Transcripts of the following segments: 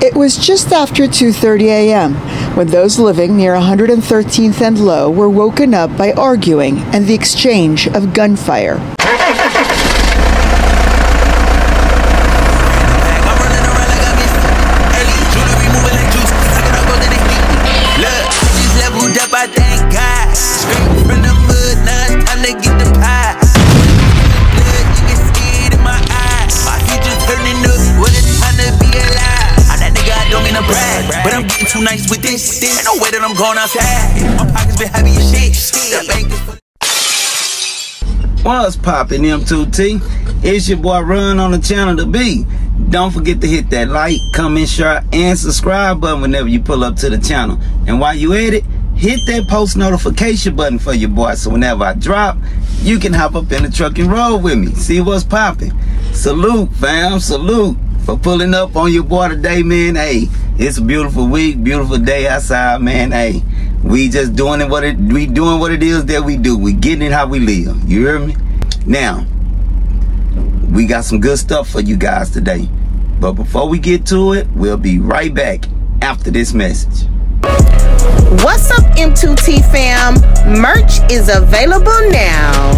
It was just after 2:30 a.m. when those living near 113th and Low were woken up by arguing and the exchange of gunfire. But I'm getting too nice with this. Ain't no way that I'm going outside. My pockets been heavy as shit. What's poppin', M2T? It's your boy Run on the channel to be. Don't forget to hit that like, comment, share, and subscribe button whenever you pull up to the channel. And while you at it, hit that post notification button for your boy so whenever I drop, you can hop up in the truck and roll with me. See what's poppin'. Salute, fam. Salute for pulling up on your boy today, man. Hey, it's a beautiful week, beautiful day outside, man. Hey, we just doing it what it is that we do. We getting it how we live. You hear me? Now, we got some good stuff for you guys today. But before we get to it, we'll be right back after this message. What's up, M2T fam? Merch is available now.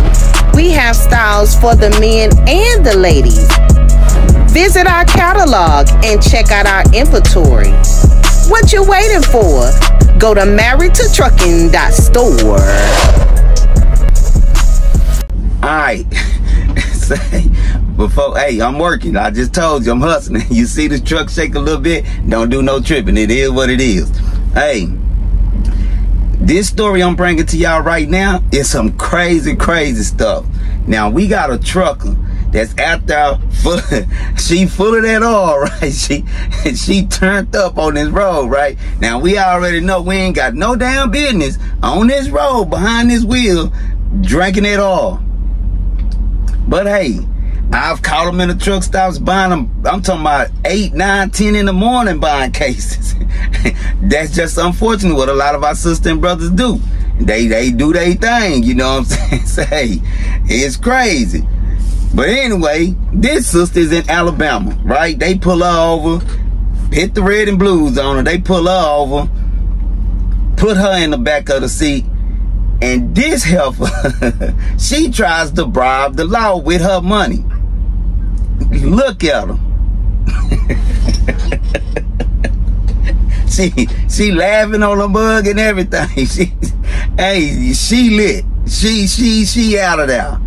We have styles for the men and the ladies. Visit our catalog and check out our inventory. What you waiting for? Go to marriedtotrucking.store. Alright. Hey, I'm working. I just told you I'm hustling. You see the truck shake a little bit? Don't do no tripping. It is what it is. Hey, this story I'm bringing to y'all right now is some crazy stuff. Now, we got a trucker that's out there she full of that oil, right? She turned up on this road, right? Now, we already know we ain't got no damn business on this road behind this wheel drinking it all. But hey, I've caught them in the truck stops buying them. I'm talking about 8, 9, 10 in the morning buying cases. That's just unfortunate what a lot of our sisters and brothers do. They do their thing, you know what I'm saying? Hey, it's crazy. But anyway, this sister is in Alabama, right? They pull her over, hit the red and blues on her. They pull her over, put her in the back of the seat, and this heifer, she tries to bribe the law with her money. Look at her. She laughing on the mug and everything. She lit. She out of there.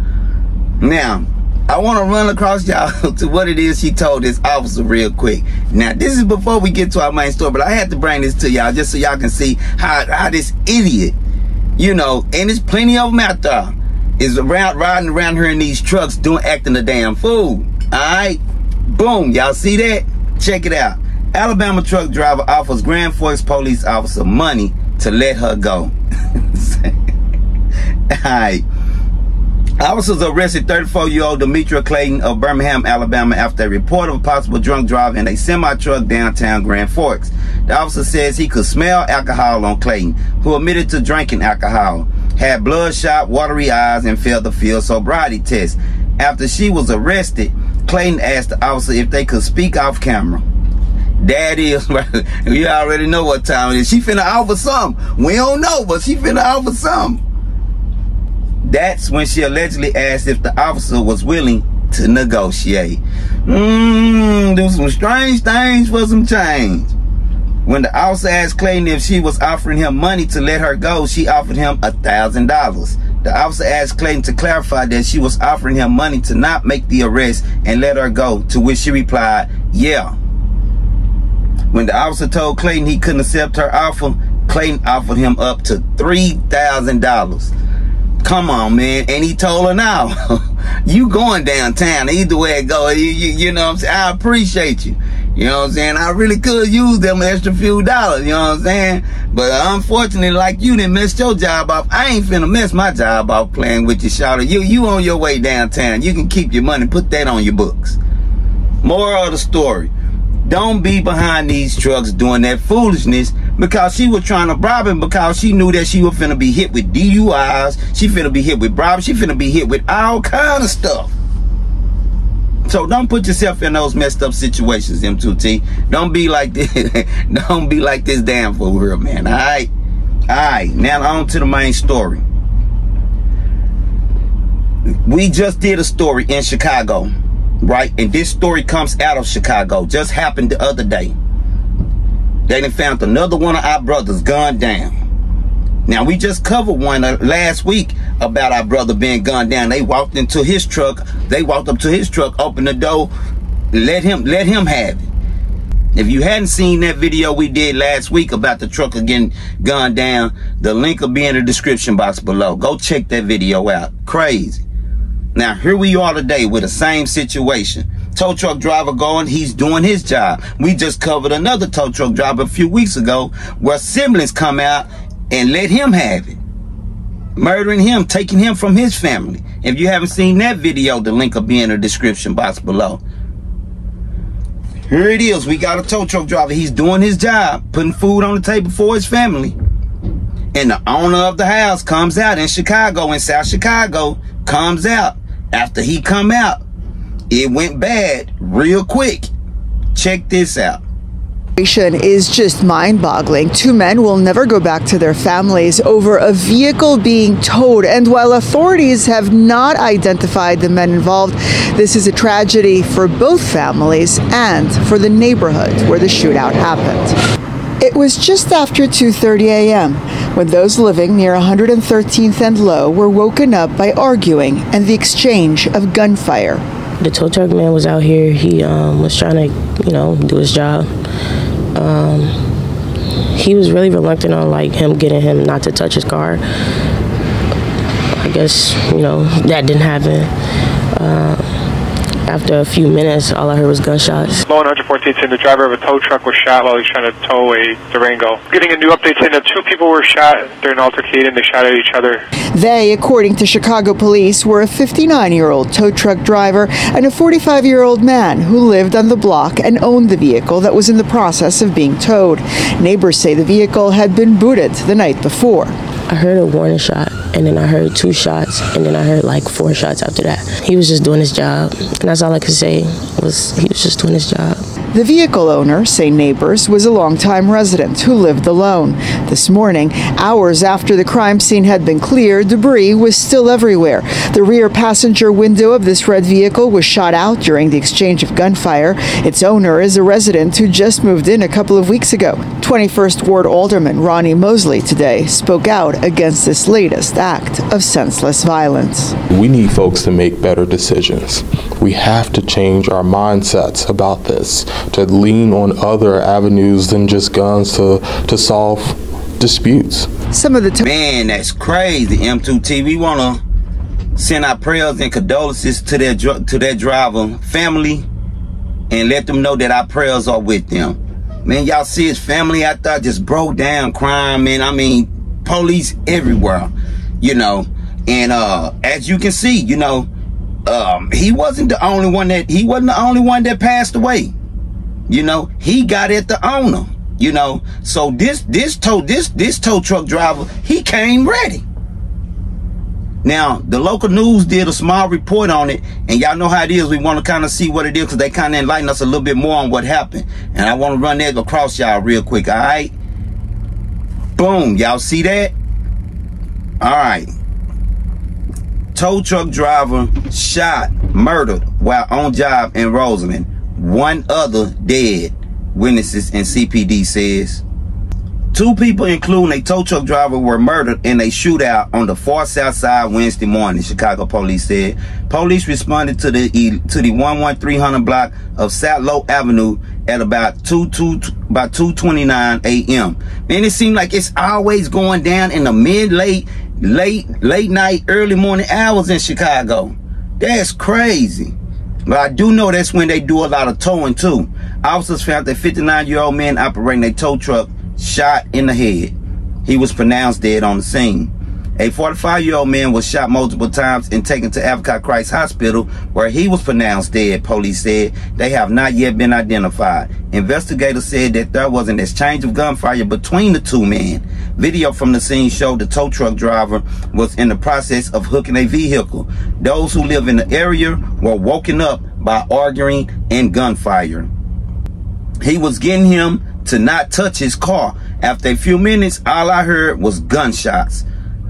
Now, I want to run across y'all to what it is she told this officer real quick. Now, this is before we get to our main story, but I had to bring this to y'all just so y'all can see how this idiot, you know, and there's plenty of them out there, is riding around here in these trucks acting a damn fool. Alright? Boom. Y'all see that? Check it out. Alabama truck driver offers Grand Forks police officer money to let her go. Alright. Officers arrested 34-year-old Demetria Clayton of Birmingham, Alabama after a report of a possible drunk drive in a semi-truck downtown Grand Forks. The officer says he could smell alcohol on Clayton, who admitted to drinking alcohol, had bloodshot, watery eyes, and failed the field sobriety test. After she was arrested, Clayton asked the officer if they could speak off camera. That is, you already know what time it is. She finna offer something. We don't know, but she finna offer something. That's when she allegedly asked if the officer was willing to negotiate. Do some strange things for some change. When the officer asked Clayton if she was offering him money to let her go, she offered him $1,000. The officer asked Clayton to clarify that she was offering him money to not make the arrest and let her go, to which she replied, yeah. When the officer told Clayton he couldn't accept her offer, Clayton offered him up to $3,000. Come on, man. And he told her, now, you going downtown. Either way it go, you know what I'm saying? I appreciate you. You know what I'm saying? I really could use them extra few dollars, you know what I'm saying? But unfortunately, like you didn't mess your job off, I ain't finna mess my job off playing with you, shawty. You on your way downtown. You can keep your money, put that on your books. Moral of the story. Don't be behind these trucks doing that foolishness, because she was trying to bribe him, because she knew that she was finna be hit with DUIs, she finna be hit with bribes, she finna be hit with all kind of stuff. So don't put yourself in those messed up situations, M2T. Don't be like this. Don't be like this damn for real, man. All right. Now on to the main story. We just did a story in Chicago, right? And this story comes out of Chicago. Just happened the other day. They done found another one of our brothers gunned down. Now, we just covered one last week about our brother being gunned down. They walked into his truck. They walked up to his truck, opened the door, let him have it. If you hadn't seen that video we did last week about the truck getting gunned down, the link will be in the description box below. Go check that video out. Crazy. Now, here we are today with the same situation. Tow truck driver going, he's doing his job. We just covered another tow truck driver a few weeks ago where siblings come out and let him have it. Murdering him, taking him from his family. If you haven't seen that video, the link will be in the description box below. Here it is. We got a tow truck driver. He's doing his job, putting food on the table for his family. And the owner of the house comes out in Chicago, in South Chicago, comes out. After he come out, it went bad real quick. Check this out. Is just mind-boggling. Two men will never go back to their families over a vehicle being towed, and while authorities have not identified the men involved, this is a tragedy for both families and for the neighborhood where the shootout happened. It was just after 2:30 a.m. when those living near 113th and Low were woken up by arguing and the exchange of gunfire. The tow truck man was out here. He was trying to, do his job. He was really reluctant on him getting him not to touch his car. I guess, that didn't happen. After a few minutes, all I heard was gunshots. Low 114th, the driver of a tow truck was shot while he was trying to tow a Durango. Getting a new update saying that 2 people were shot during an altercation. They shot at each other. They, according to Chicago police, were a 59-year-old tow truck driver and a 45-year-old man who lived on the block and owned the vehicle that was in the process of being towed. Neighbors say the vehicle had been booted the night before. I heard a warning shot, and then I heard 2 shots, and then I heard 4 shots after that. He was just doing his job, and that's all I could say was he was just doing his job. The vehicle owner, say neighbors, was a longtime resident who lived alone. This morning, hours after the crime scene had been cleared, debris was still everywhere. The rear passenger window of this red vehicle was shot out during the exchange of gunfire. Its owner is a resident who just moved in a couple of weeks ago. 21st Ward Alderman Ronnie Mosley today spoke out against this latest act of senseless violence. We need folks to make better decisions. We have to change our mindsets about this, to lean on other avenues than just guns to solve disputes. Some of the man, that's crazy, M2T. We want to send our prayers and condolences to that driver family and let them know that our prayers are with them. Man, y'all see his family out there just broke down crying, man. I mean, police everywhere, and as you can see, he wasn't the only one that passed away. He got at the owner, so this tow truck driver, he came ready. Now, the local news did a small report on it, and y'all know how it is. We want to kind of see what it is because they kind of enlighten us a little bit more on what happened. And I want to run that across y'all real quick, all right? Boom, y'all see that? All right. Tow truck driver shot, murdered while on job in Roseland. 1 other dead, witnesses and CPD says. 2 people, including a tow truck driver, were murdered in a shootout on the far south side Wednesday morning, Chicago police said. Police responded to the 11300 block of South Low Avenue at about 2:29 a.m. Man, it seemed like it's always going down in the late night, early morning hours in Chicago. That's crazy. But I do know that's when they do a lot of towing too. Officers found a 59-year-old man operating a tow truck shot in the head. He was pronounced dead on the scene. A 45-year-old man was shot multiple times and taken to Advocate Christ Hospital, where he was pronounced dead, police said. They have not yet been identified. Investigators said that there was an exchange of gunfire between the 2 men. Video from the scene showed the tow truck driver was in the process of hooking a vehicle. Those who live in the area were woken up by arguing and gunfire. He was getting him to not touch his car. After a few minutes, all I heard was gunshots,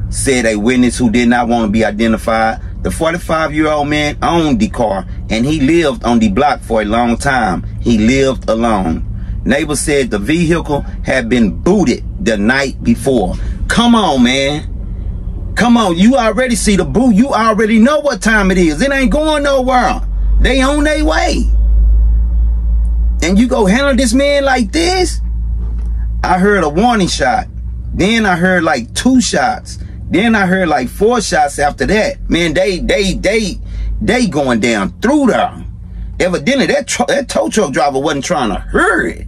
said a witness who did not want to be identified. The 45-year-old man owned the car, and he lived on the block for a long time. He lived alone. Neighbors said the vehicle had been booted the night before. Come on, man. Come on. You already see the boot. You already know what time it is. It ain't going nowhere. They on their way. And you go handle this man like this? I heard a warning shot. Then I heard like 2 shots. Then I heard like 4 shots after that. Man, they going down through there. Evidently, that tow truck driver wasn't trying to hurry.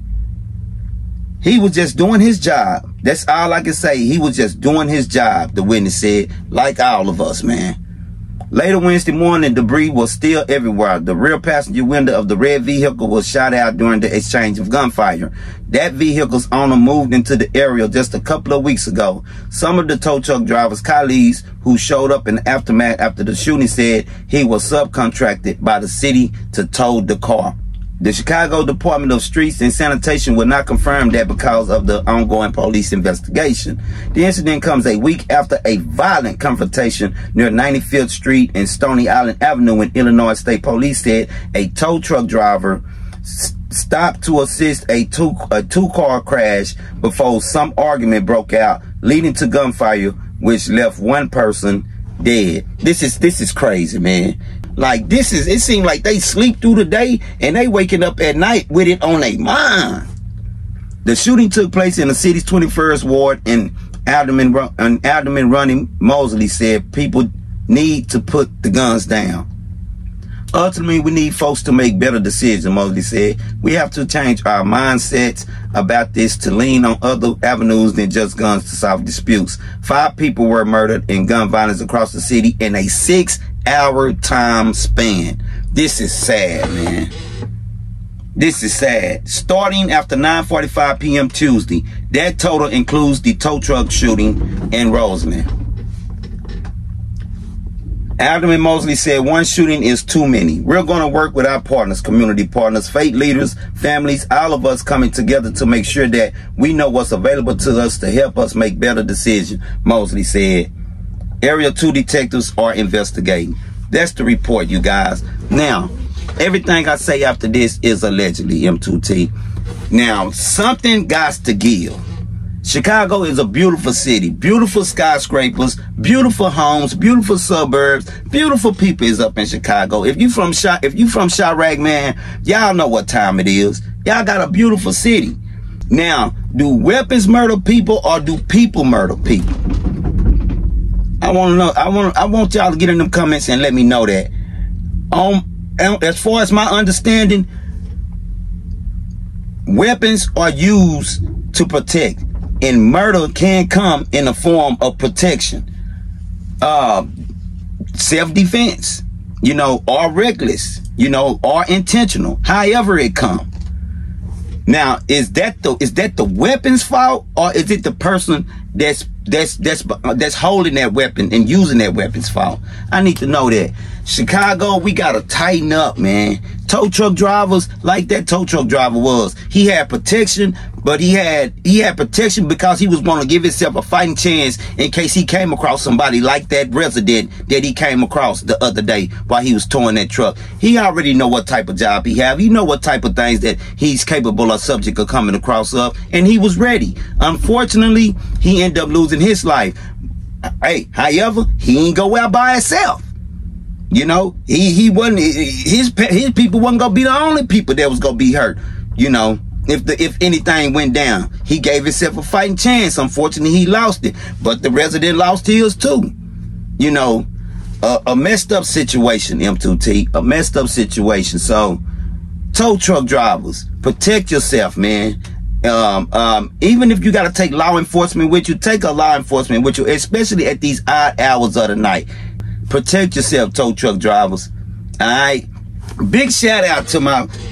He was just doing his job. That's all I can say. He was just doing his job, the witness said, like all of us, man. Later Wednesday morning, debris was still everywhere. The rear passenger window of the red vehicle was shot out during the exchange of gunfire. That vehicle's owner moved into the area just a couple of weeks ago. Some of the tow truck driver's colleagues who showed up in the aftermath after the shooting said he was subcontracted by the city to tow the car. The Chicago Department of Streets and Sanitation will not confirm that because of the ongoing police investigation. The incident comes a week after a violent confrontation near 95th Street and Stony Island Avenue when Illinois State Police said a tow truck driver stopped to assist a two-car crash before some argument broke out, leading to gunfire, which left one person dead. This is crazy, man. Like, it seems like they sleep through the day and they waking up at night with it on their mind. The shooting took place in the city's 21st ward, and Alderman Ronnie Mosley said people need to put the guns down. Ultimately, we need folks to make better decisions, Mosley said. We have to change our mindsets about this to lean on other avenues than just guns to solve disputes. 5 people were murdered in gun violence across the city in a 6-hour time span. This is sad, man. This is sad. Starting after 9:45 p.m. Tuesday, that total includes the tow truck shooting in Roseland. Alderman Mosley said one shooting is too many. We're going to work with our partners, community partners, faith leaders, families, all of us coming together to make sure that we know what's available to us to help us make better decisions, Mosley said. Area 2 detectives are investigating. That's the report, you guys. Now, everything I say after this is allegedly, M2T. Now, something got to give. Chicago is a beautiful city, beautiful skyscrapers, beautiful homes, beautiful suburbs, beautiful people is up in Chicago. If you from Chirac, man, y'all know what time it is. Y'all got a beautiful city. Now, do weapons murder people or do people murder people? I want to know. I want y'all to get in them comments and let me know that. As far as my understanding, weapons are used to protect. And murder can come in the form of protection, self-defense, or reckless, or intentional, however it comes. Now, is that the weapon's fault, or is it the person that's holding that weapon and using that weapon's fault? I need to know that. Chicago, we gotta tighten up, man. Tow truck drivers, like that tow truck driver was, he had protection, but he had protection because he was want to give himself a fighting chance in case he came across somebody like that resident that he came across the other day while he was towing that truck. He already know what type of job he have. He know what type of things that he's capable or subject of coming across of, and he was ready. Unfortunately, he ended up losing his life. Hey, however, he ain't go out by himself. He wasn't, his people wasn't gonna be the only people that was gonna be hurt. If anything went down, he gave himself a fighting chance. Unfortunately, he lost it, but the resident lost his too. A messed up situation, M2T, a messed up situation. So, tow truck drivers, protect yourself, man. Even if you got to take law enforcement with you, take a law enforcement with you, especially at these odd hours of the night. Protect yourself, tow truck drivers. All right. Big shout out to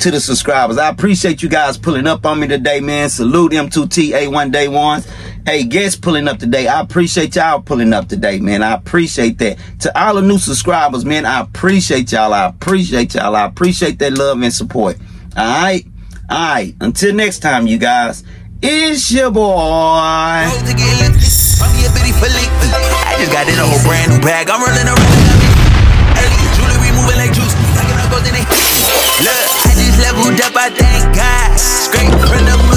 the subscribers. I appreciate you guys pulling up on me today, man. Salute M2T A1 Day Ones. Hey, guests pulling up today. I appreciate y'all pulling up today, man. I appreciate that. To all the new subscribers, man, I appreciate y'all. I appreciate y'all. I appreciate that love and support. All right? All right. Until next time, you guys, it's your boy. I just got in a whole brand new bag. I'm running around. Jewelry moving like juice. Look, I just leveled up, I thank God. Straight from the